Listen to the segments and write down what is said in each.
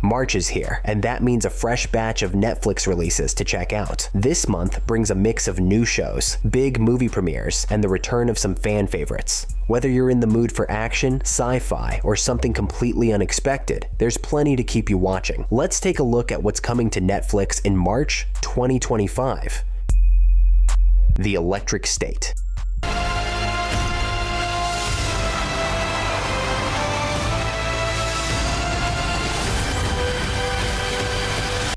March is here, and that means a fresh batch of Netflix releases to check out. This month brings a mix of new shows, big movie premieres, and the return of some fan favorites. Whether you're in the mood for action, sci-fi, or something completely unexpected, there's plenty to keep you watching. Let's take a look at what's coming to Netflix in March 2025. The Electric State.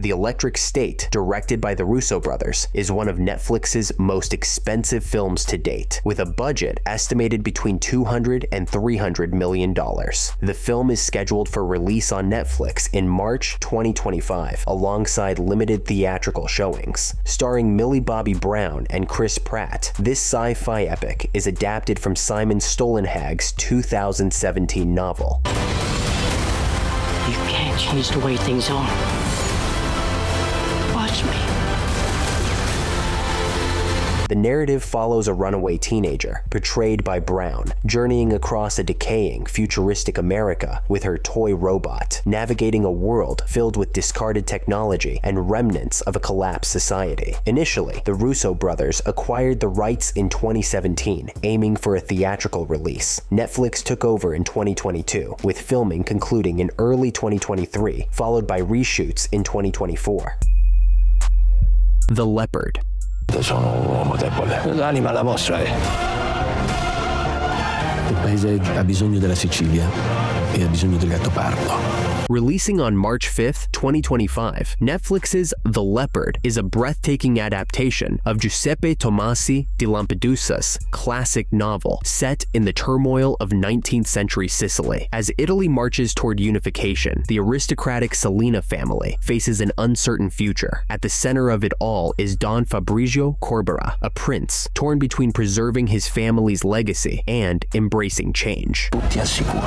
The Electric State, directed by the Russo brothers, is one of Netflix's most expensive films to date, with a budget estimated between $200 and $300 million. The film is scheduled for release on Netflix in March 2025, alongside limited theatrical showings. Starring Millie Bobby Brown and Chris Pratt, this sci-fi epic is adapted from Simon Stollenhag's 2017 novel. You can't change the way things are. Watch me. The narrative follows a runaway teenager, portrayed by Brown, journeying across a decaying, futuristic America with her toy robot, navigating a world filled with discarded technology and remnants of a collapsed society. Initially, the Russo brothers acquired the rights in 2017, aiming for a theatrical release. Netflix took over in 2022, with filming concluding in early 2023, followed by reshoots in 2024. The Leopard. Sono un uomo debole. L'anima la mostra, Il paese ha bisogno della Sicilia e ha bisogno del Gattopardo. Releasing on March 5th, 2025, Netflix's The Leopard is a breathtaking adaptation of Giuseppe Tomasi di Lampedusa's classic novel set in the turmoil of 19th century Sicily. As Italy marches toward unification, the aristocratic Salina family faces an uncertain future. At the center of it all is Don Fabrizio Corbera, a prince torn between preserving his family's legacy and embracing change. Ti assicuro.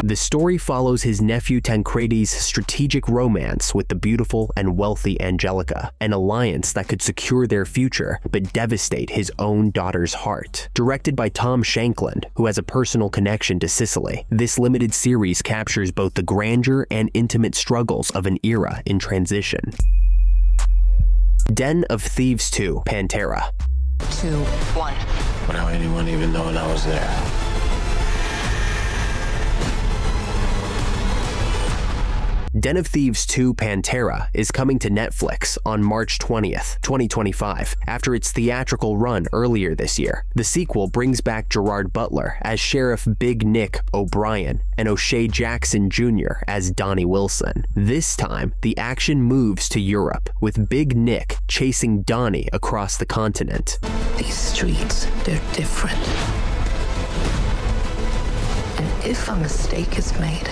The story follows his nephew Tancredi's strategic romance with the beautiful and wealthy Angelica, an alliance that could secure their future but devastate his own daughter's heart. Directed by Tom Shankland, who has a personal connection to Sicily, this limited series captures both the grandeur and intimate struggles of an era in transition. Den of Thieves 2: Pantera. 2, 1. Without anyone even knowing I was there. Den of Thieves 2: Pantera is coming to Netflix on March 20th, 2025, after its theatrical run earlier this year. The sequel brings back Gerard Butler as Sheriff Big Nick O'Brien and O'Shea Jackson Jr. as Donnie Wilson. This time, the action moves to Europe, with Big Nick chasing Donnie across the continent. These streets, they're different. And if a mistake is made,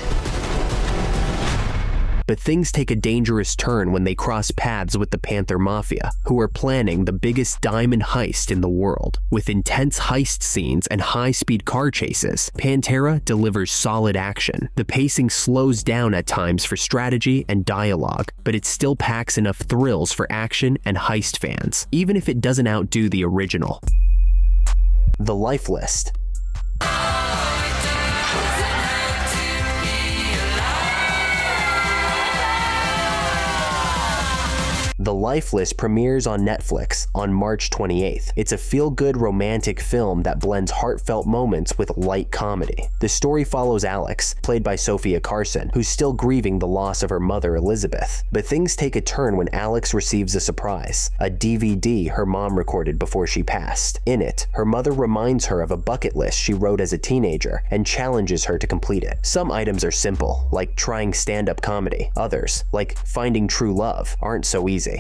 but things take a dangerous turn when they cross paths with the Panther Mafia, who are planning the biggest diamond heist in the world. With intense heist scenes and high-speed car chases, Pantera delivers solid action. The pacing slows down at times for strategy and dialogue, but it still packs enough thrills for action and heist fans, even if it doesn't outdo the original. The Life List. The Life List premieres on Netflix on March 28th. It's a feel-good romantic film that blends heartfelt moments with light comedy. The story follows Alex, played by Sophia Carson, who's still grieving the loss of her mother Elizabeth. But things take a turn when Alex receives a surprise, a DVD her mom recorded before she passed. In it, her mother reminds her of a bucket list she wrote as a teenager and challenges her to complete it. Some items are simple, like trying stand-up comedy. Others, like finding true love, aren't so easy.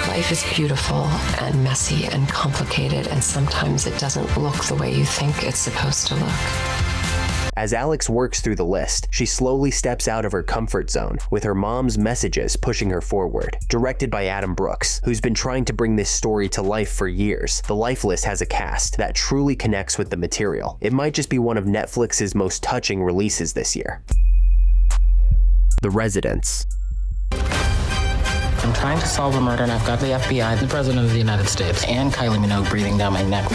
Life is beautiful and messy and complicated, and sometimes it doesn't look the way you think it's supposed to look. As Alex works through the list, she slowly steps out of her comfort zone, with her mom's messages pushing her forward. Directed by Adam Brooks, who's been trying to bring this story to life for years, The Life List has a cast that truly connects with the material. It might just be one of Netflix's most touching releases this year. The Residents. I'm trying to solve a murder and I've got the FBI, the President of the United States, and Kylie Minogue breathing down my neck.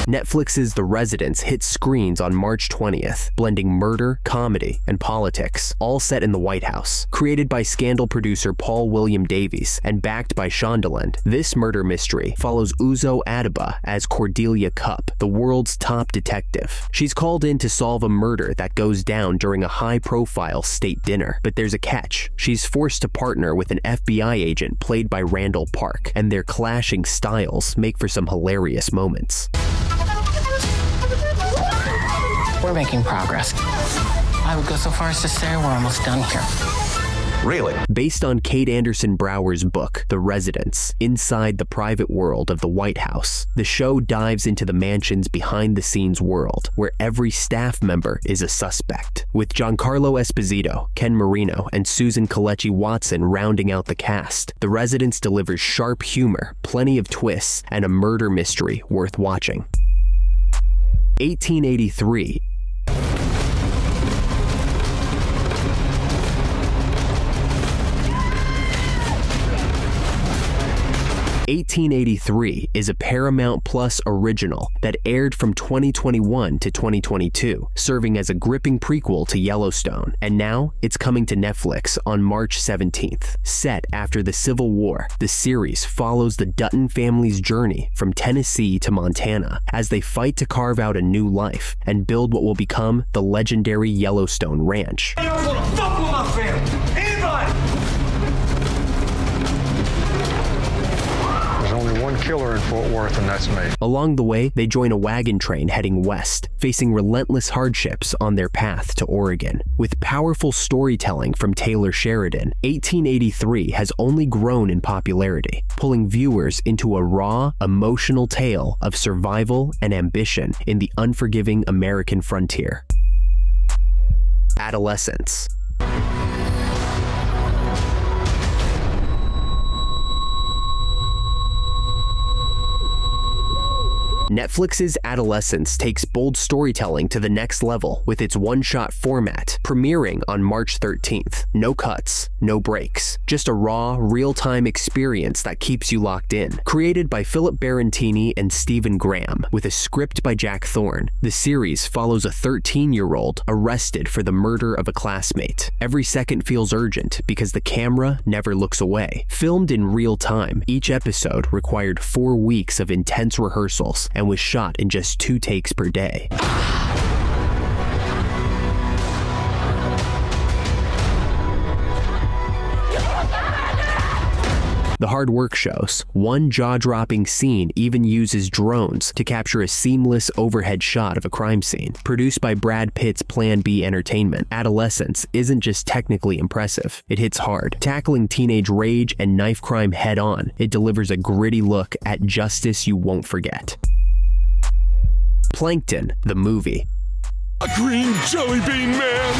Netflix's The Residence hits screens on March 20th, blending murder, comedy, and politics, all set in the White House. Created by Scandal producer Paul William Davies and backed by Shondaland, this murder mystery follows Uzo Aduba as Cordelia Cupp, the world's top detective. She's called in to solve a murder that goes down during a high-profile state dinner. But there's a catch. She's forced to partner with an FBI agent played by Randall Park, and their clashing styles make for some hilarious moments. We're making progress. I would go so far as to say we're almost done here. Really? Based on Kate Anderson Brower's book, The Residence, Inside the Private World of the White House, the show dives into the mansion's behind-the-scenes world, where every staff member is a suspect. With Giancarlo Esposito, Ken Marino, and Susan Kelechi Watson rounding out the cast, The Residence delivers sharp humor, plenty of twists, and a murder mystery worth watching. 1883 1883 is a Paramount Plus original that aired from 2021 to 2022, serving as a gripping prequel to Yellowstone, and now it's coming to Netflix on March 17th. Set after the Civil War, the series follows the Dutton family's journey from Tennessee to Montana as they fight to carve out a new life and build what will become the legendary Yellowstone Ranch. You don't want to fuck with my family! Anybody! There's only one killer in Fort Worth, and that's me. Along the way, they join a wagon train heading west, facing relentless hardships on their path to Oregon. With powerful storytelling from Taylor Sheridan, 1883 has only grown in popularity, pulling viewers into a raw, emotional tale of survival and ambition in the unforgiving American frontier. Adolescence. Netflix's Adolescence takes bold storytelling to the next level with its one-shot format, premiering on March 13th. No cuts, no breaks, just a raw, real-time experience that keeps you locked in. Created by Philip Barantini and Stephen Graham, with a script by Jack Thorne, the series follows a 13-year-old arrested for the murder of a classmate. Every second feels urgent because the camera never looks away. Filmed in real time, each episode required 4 weeks of intense rehearsals and was shot in just 2 takes per day. The hard work shows. One jaw-dropping scene even uses drones to capture a seamless overhead shot of a crime scene. Produced by Brad Pitt's Plan B Entertainment, Adolescence isn't just technically impressive, it hits hard. Tackling teenage rage and knife crime head-on, it delivers a gritty look at justice you won't forget. Plankton, the movie. A green jelly bean man!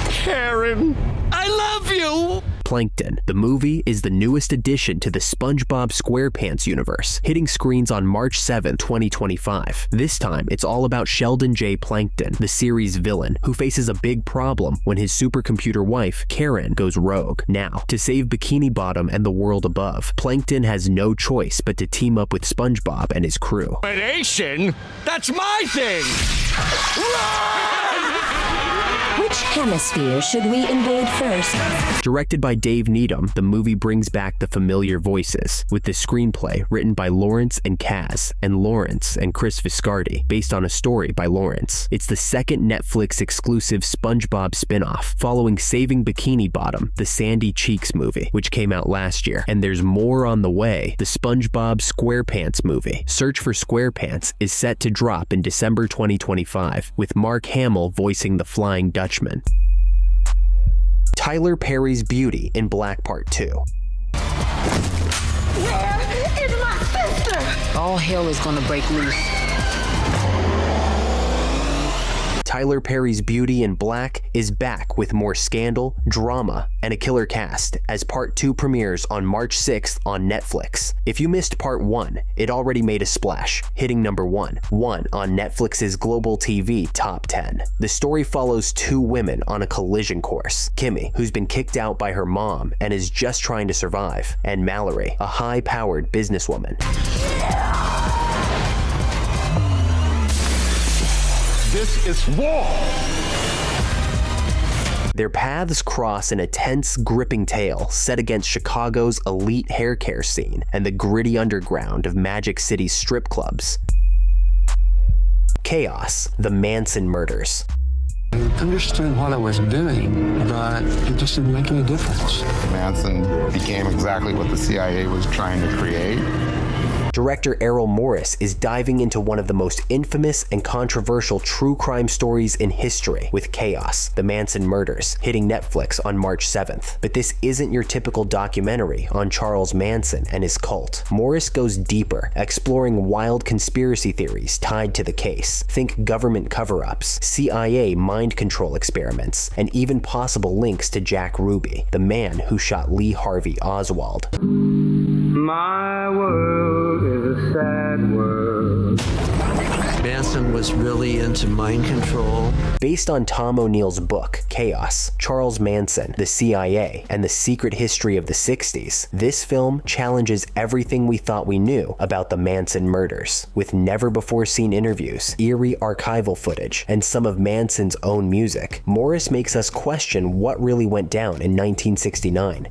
Karen, I love you! Plankton, the movie, is the newest addition to the SpongeBob SquarePants universe, hitting screens on March 7, 2025. This time, it's all about Sheldon J. Plankton, the series villain, who faces a big problem when his supercomputer wife, Karen, goes rogue. Now, to save Bikini Bottom and the world above, Plankton has no choice but to team up with SpongeBob and his crew. Domination? That's my thing! Which hemisphere should we invade first? Directed by Dave Needham, the movie brings back the familiar voices, with the screenplay written by Lawrence and Kaz, and Lawrence and Chris Viscardi, based on a story by Lawrence. It's the second Netflix-exclusive SpongeBob spin-off, following Saving Bikini Bottom, the Sandy Cheeks movie, which came out last year. And there's more on the way, the SpongeBob SquarePants movie. Search for SquarePants is set to drop in December 2025, with Mark Hamill voicing the Flying Dutchman. Tyler Perry's Beauty in Black Part 2. Where is my sister? All hell is gonna break loose. Tyler Perry's Beauty in Black is back with more scandal, drama, and a killer cast as Part 2 premieres on March 6th on Netflix. If you missed Part 1, it already made a splash, hitting number 1 on Netflix's global TV Top 10. The story follows two women on a collision course: Kimmy, who's been kicked out by her mom and is just trying to survive, and Mallory, a high-powered businesswoman. This is war! Their paths cross in a tense, gripping tale set against Chicago's elite hair care scene and the gritty underground of Magic City's strip clubs. Chaos, the Manson murders. I understood what I was doing, but it just didn't make any difference. Manson became exactly what the CIA was trying to create. Director Errol Morris is diving into one of the most infamous and controversial true crime stories in history with Chaos, the Manson murders, hitting Netflix on March 7th. But this isn't your typical documentary on Charles Manson and his cult. Morris goes deeper, exploring wild conspiracy theories tied to the case. Think government cover-ups, CIA mind control experiments, and even possible links to Jack Ruby, the man who shot Lee Harvey Oswald. My world is a sad world. Manson was really into mind control. Based on Tom O'Neill's book, Chaos, Charles Manson, the CIA, and the Secret History of the 60s, this film challenges everything we thought we knew about the Manson murders. With never-before-seen interviews, eerie archival footage, and some of Manson's own music, Morris makes us question what really went down in 1969.